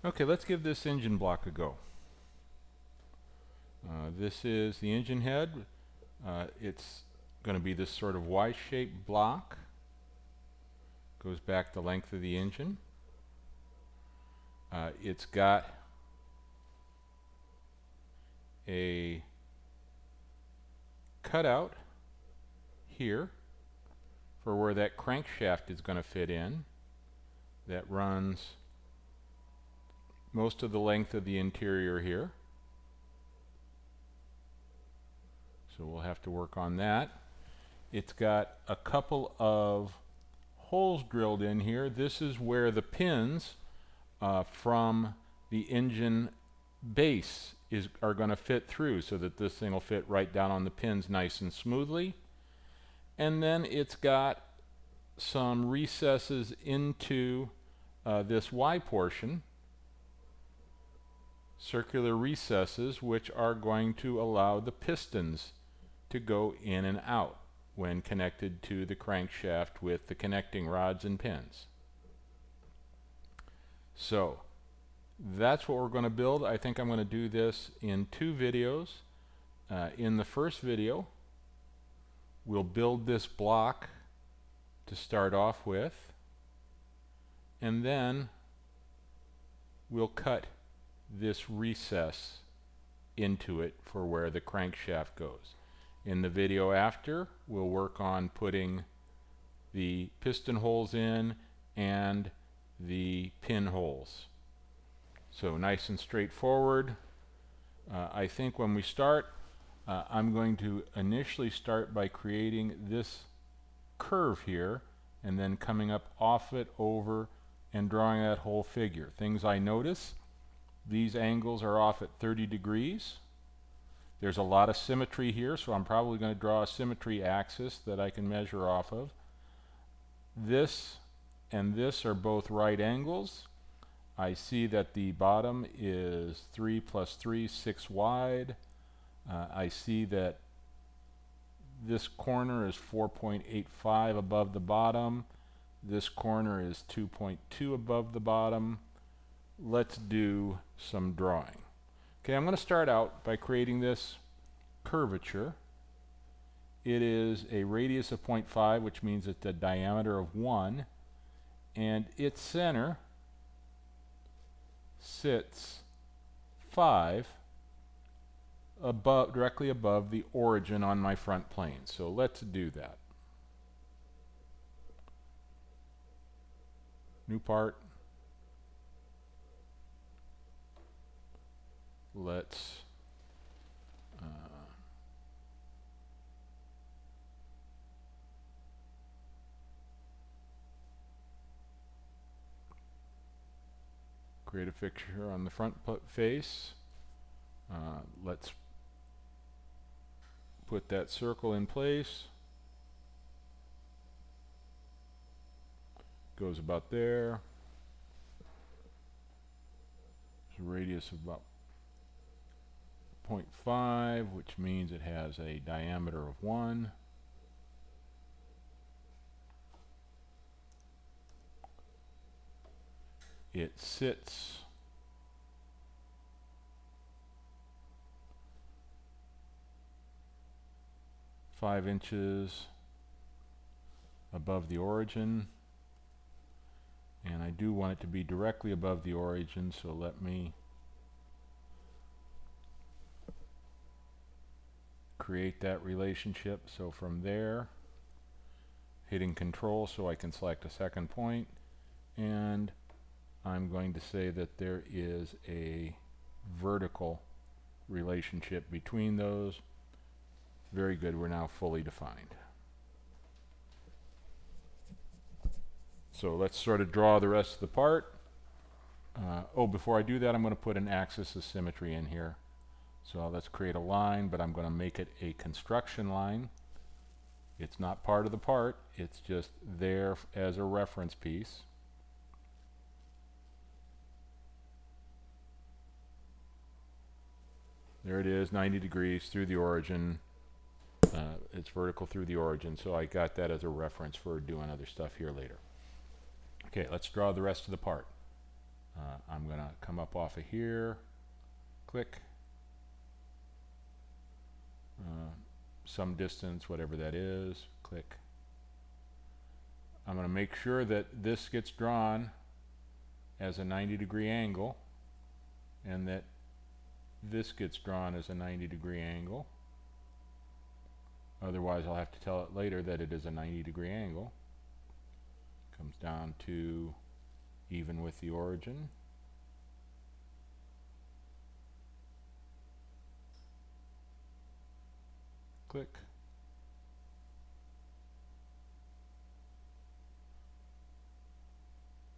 Okay, let's give this engine block a go. This is the engine head. It's going to be this sort of Y-shaped block. Goes back the length of the engine. It's got a cutout here for where that crankshaft is going to fit in. That runs most of the length of the interior here. So we'll have to work on that. It's got a couple of holes drilled in here. This is where the pins from the engine base are going to fit through, so that this thing will fit right down on the pins nice and smoothly. And then it's got some recesses into this Y portion, circular recesses, which are going to allow the pistons to go in and out when connected to the crankshaft with the connecting rods and pins. So that's what we're going to build. I think I'm going to do this in 2 videos. In the first video, we'll build this block to start off with, and then we'll cut this recess into it for where the crankshaft goes. In the video after, we'll work on putting the piston holes in and the pin holes. So nice and straightforward. I think when we start, I'm going to initially start by creating this curve here and then coming up off it over and drawing that whole figure. Things I notice: these angles are off at 30 degrees. There's a lot of symmetry here, so I'm probably going to draw a symmetry axis that I can measure off of. This and this are both right angles. I see that the bottom is 3 plus 3, 6 wide. I see that this corner is 4.85 above the bottom. This corner is 2.2 above the bottom. Let's do some drawing. Okay, I'm going to start out by creating this curvature. It is a radius of 0.5, which means it's a diameter of 1, and its center sits 5 above, directly above the origin on my front plane. So let's do that. New part. Let's create a fixture on the front face. Let's put that circle in place. Goes about there. There's a radius of about 0.5, which means it has a diameter of 1. It sits five inches above the origin, and I do want it to be directly above the origin, so let me create that relationship. So from there, hitting Control so I can select a second point, and I'm going to say that there is a vertical relationship between those. Very good, we're now fully defined. So let's sort of draw the rest of the part. Before I do that, I'm going to put an axis of symmetry in here. So let's create a line, but I'm going to make it a construction line. It's not part of the part, it's just there as a reference piece. There it is, 90 degrees through the origin. It's vertical through the origin, so I got that as a reference for doing other stuff here later. Okay, let's draw the rest of the part. I'm going to come up off of here, click, some distance, whatever that is, click. I'm going to make sure that this gets drawn as a 90-degree angle and that this gets drawn as a 90-degree angle. Otherwise I'll have to tell it later that it is a 90-degree angle. Comes down to even with the origin. Click.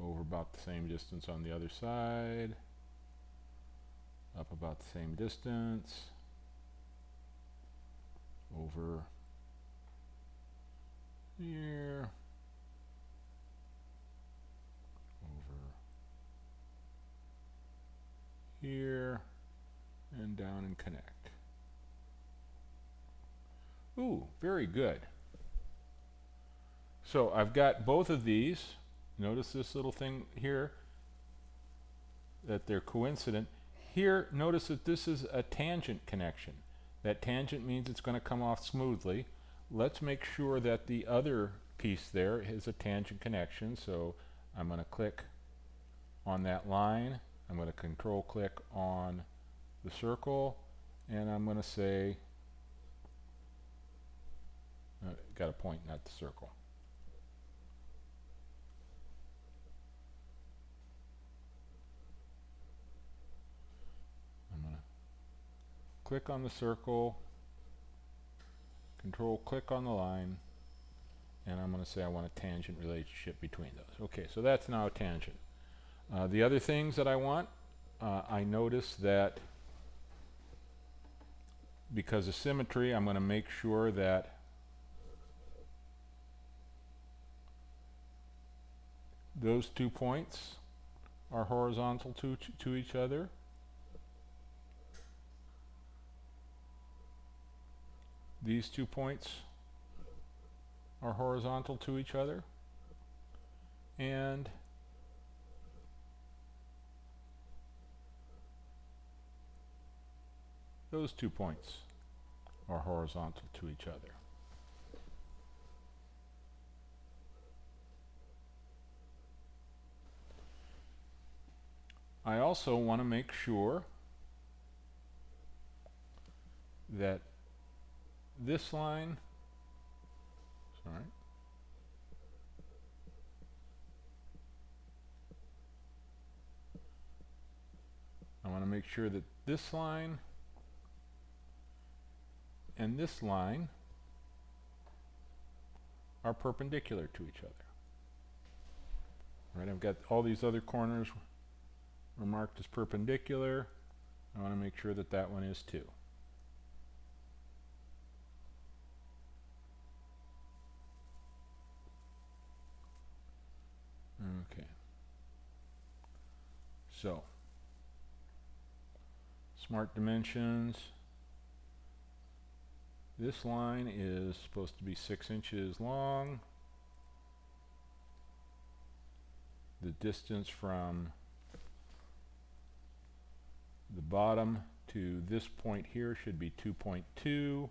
Over about the same distance on the other side. Up about the same distance. Over here. Over here. And down and connect. Ooh, very good. So I've got both of these. Notice this little thing here, that they're coincident. Here, notice that this is a tangent connection. That tangent means it's going to come off smoothly. Let's make sure that the other piece there is a tangent connection. So I'm going to click on that line. I'm going to control click on the circle. And I'm going to say, got a point, not the circle. I'm going to click on the circle, control click on the line, and I'm going to say I want a tangent relationship between those. Okay, so that's now a tangent. The other things that I want, I notice that because of symmetry, I'm going to make sure that those 2 points are horizontal to each other. These 2 points are horizontal to each other. And those 2 points are horizontal to each other. I also want to make sure that this line, I want to make sure that this line and this line are perpendicular to each other. Right, I've got all these other corners are marked as perpendicular. I want to make sure that that one is too. Okay. So, smart dimensions. This line is supposed to be 6 inches long. The distance from the bottom to this point here should be 2.2.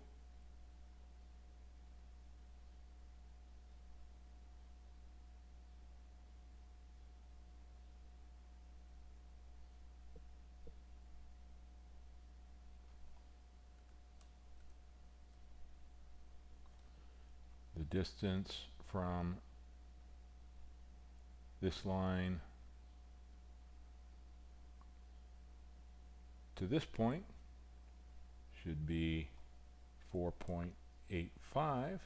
The distance from this line to this point should be 4.85.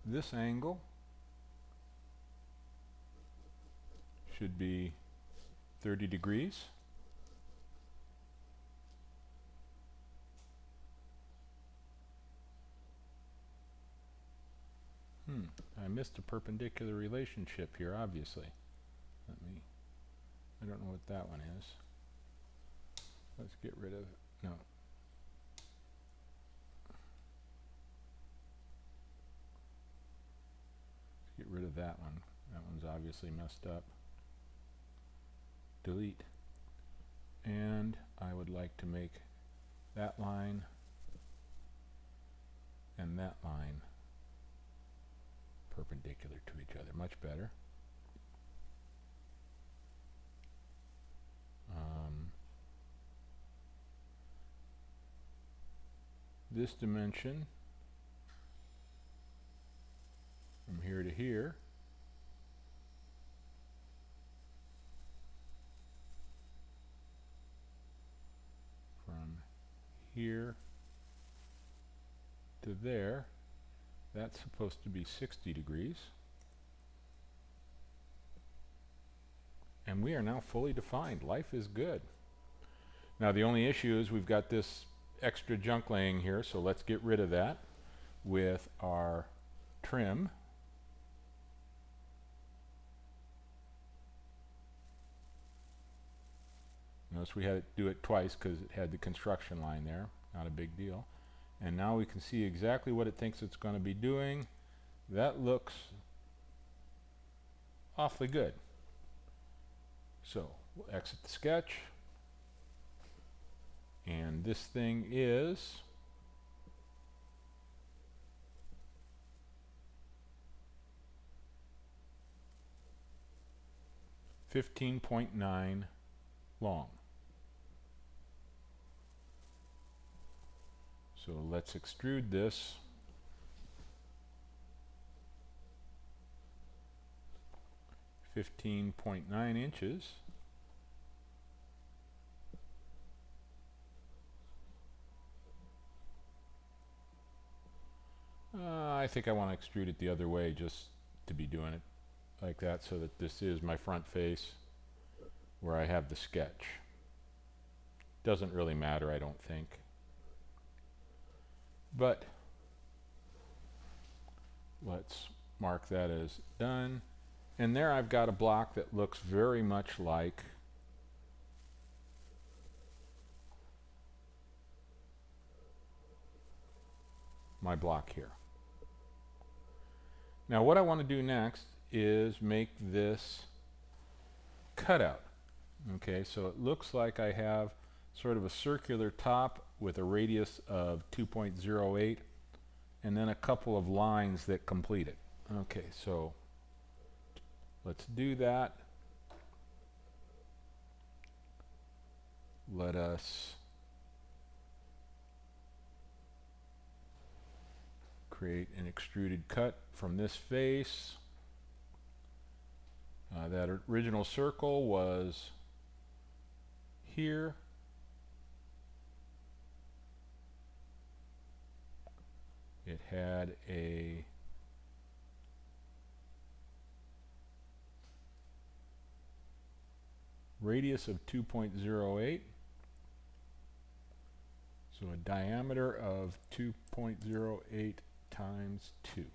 This angle should be 30 degrees. I missed a perpendicular relationship here, obviously. I don't know what that one is. Let's get rid of it. No. Let's get rid of that one. That one's obviously messed up. Delete. And I would like to make that line and that line perpendicular to each other. Much better. This dimension from here to here from here to there, that's supposed to be 60 degrees. And we are now fully defined. Life is good. Now the only issue is we've got this extra junk laying here, so let's get rid of that with our trim. Notice we had to do it twice because it had the construction line there. Not a big deal. And now we can see exactly what it thinks it's going to be doing. That looks awfully good. So we'll exit the sketch. And this thing is 15.9 long. So let's extrude this. (15.9 inches). I think I want to extrude it the other way just to be doing it like that, so that this is my front face where I have the sketch. Doesn't really matter, I don't think. But let's mark that as done. And there I've got a block that looks very much like my block here. Now what I want to do next is make this cutout. Okay, so it looks like I have sort of a circular top with a radius of 2.08 and then a couple of lines that complete it. Okay, so let's do that. Let us create an extruded cut from this face. That original circle was here. It had a radius of 2.08, so a diameter of 2.08 times 2.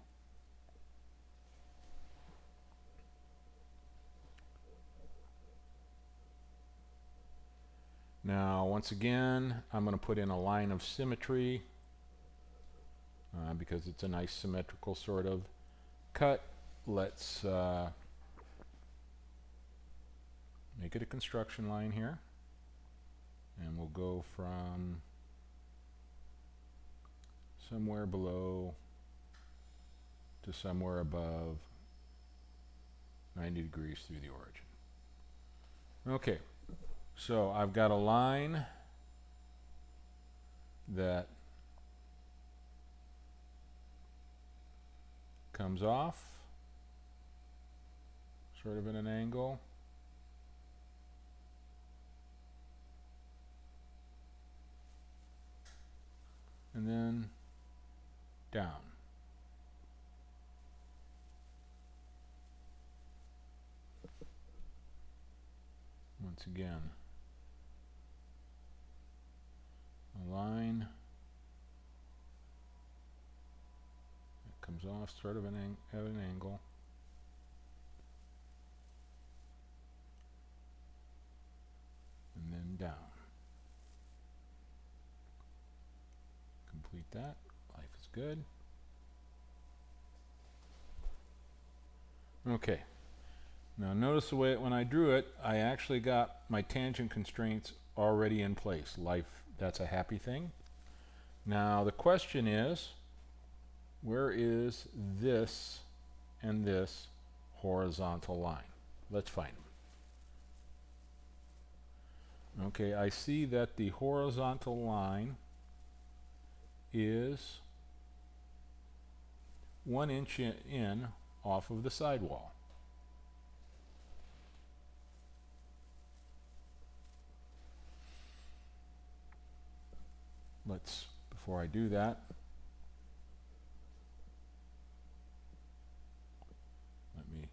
Now once again I'm going to put in a line of symmetry because it's a nice symmetrical sort of cut. Let's make it a construction line here, and we'll go from somewhere below to somewhere above 90 degrees through the origin. Okay, so I've got a line that comes off sort of at an angle, and then down. Once again, a line that comes off sort of at an angle, and then down. Complete that. Life is good. Okay. Now notice the way when I drew it, I actually got my tangent constraints already in place. Life, that's a happy thing. Now the question is, where is this and this horizontal line? Let's find them. Okay, I see that the horizontal line is 1 inch in off of the sidewall. Before I do that, let me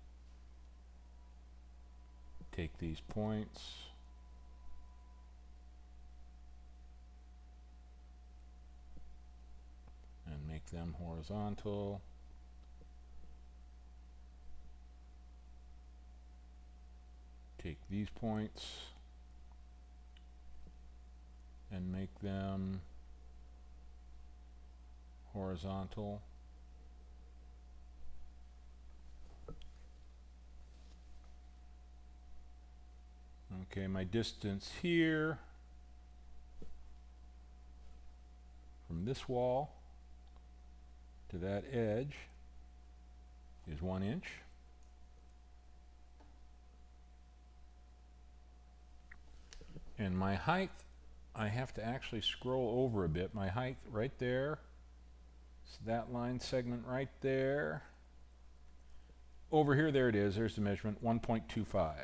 take these points and make them horizontal. Take these points and make them horizontal. Okay, my distance here from this wall to that edge is 1 inch. And my height, I have to actually scroll over a bit. My height right there, so that line segment right there. Over here, there it is, there's the measurement, 1.25.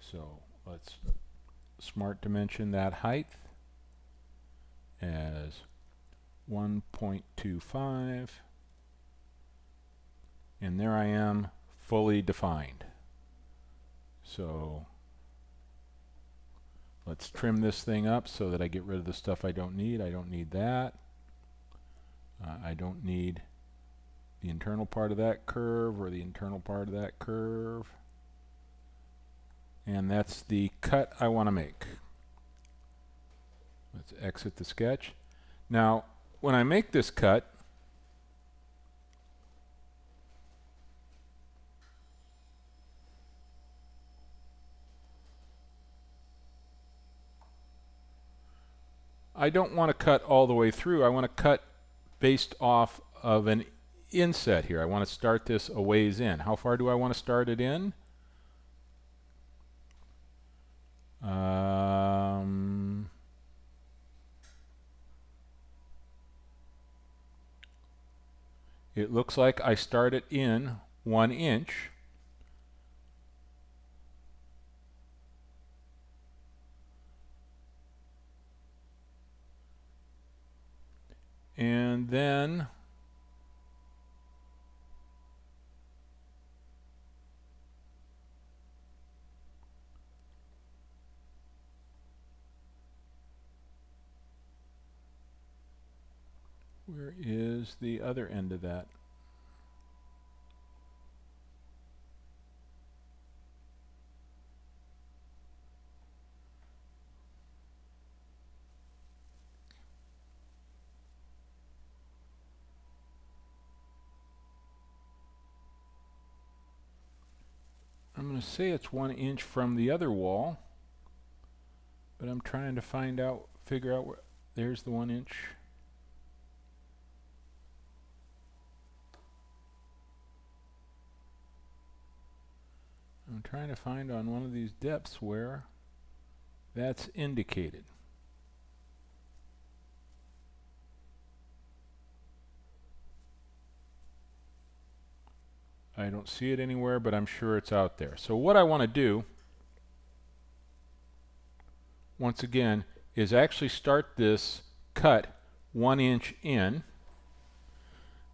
So let's smart dimension that height as 1.25. And there I am, fully defined. So let's trim this thing up so that I get rid of the stuff I don't need. I don't need that. I don't need the internal part of that curve or the internal part of that curve. And that's the cut I want to make. Let's exit the sketch. Now, when I make this cut, I don't want to cut all the way through. I want to cut based off of an inset here. I want to start this a ways in. How far do I want to start it in? It looks like I start it in 1 inch. And then where is the other end of that? I'm going to say it's 1 inch from the other wall, but I'm trying to figure out where. There's the 1 inch. I'm trying to find on one of these depths where that's indicated. I don't see it anywhere, but I'm sure it's out there. So what I want to do, once again, is actually start this cut 1 inch in.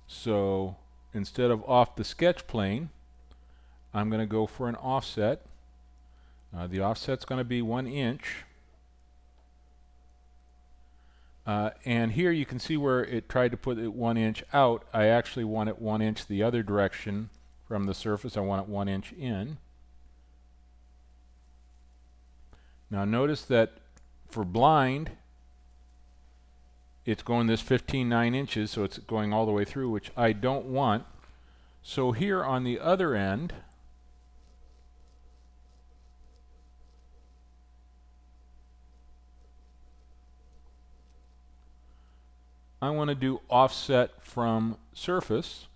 So instead of off the sketch plane, I'm going to go for an offset. The offset's going to be 1 inch. And here you can see where it tried to put it 1 inch out. I actually want it 1 inch the other direction from the surface. I want it 1 inch in. Now notice that for blind, it's going this 15 9 inches, so it's going all the way through, which I don't want. So here on the other end, I want to do offset from surface.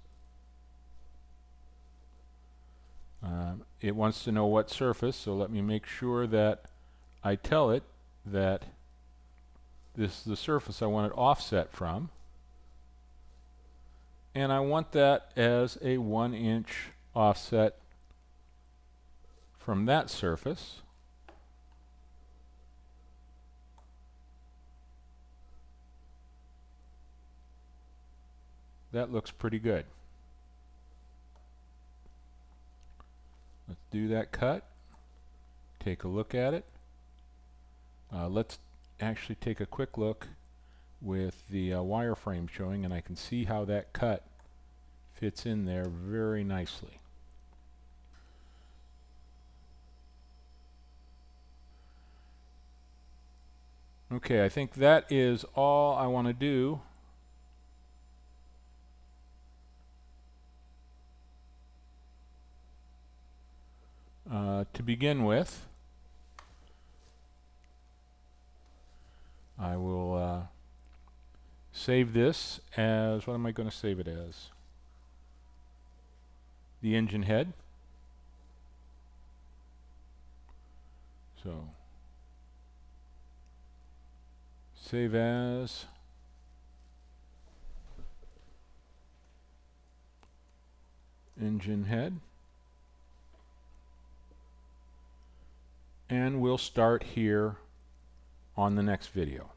It wants to know what surface, so let me make sure that I tell it that this is the surface I want it offset from. And I want that as a 1-inch offset from that surface. That looks pretty good. Let's do that cut. Take a look at it. Let's actually take a quick look with the wireframe showing, and I can see how that cut fits in there very nicely. Okay, I think that is all I want to do. To begin with, I will save this as, what am I going to save it as? The engine head. So, save as, engine head. And we'll start here on the next video.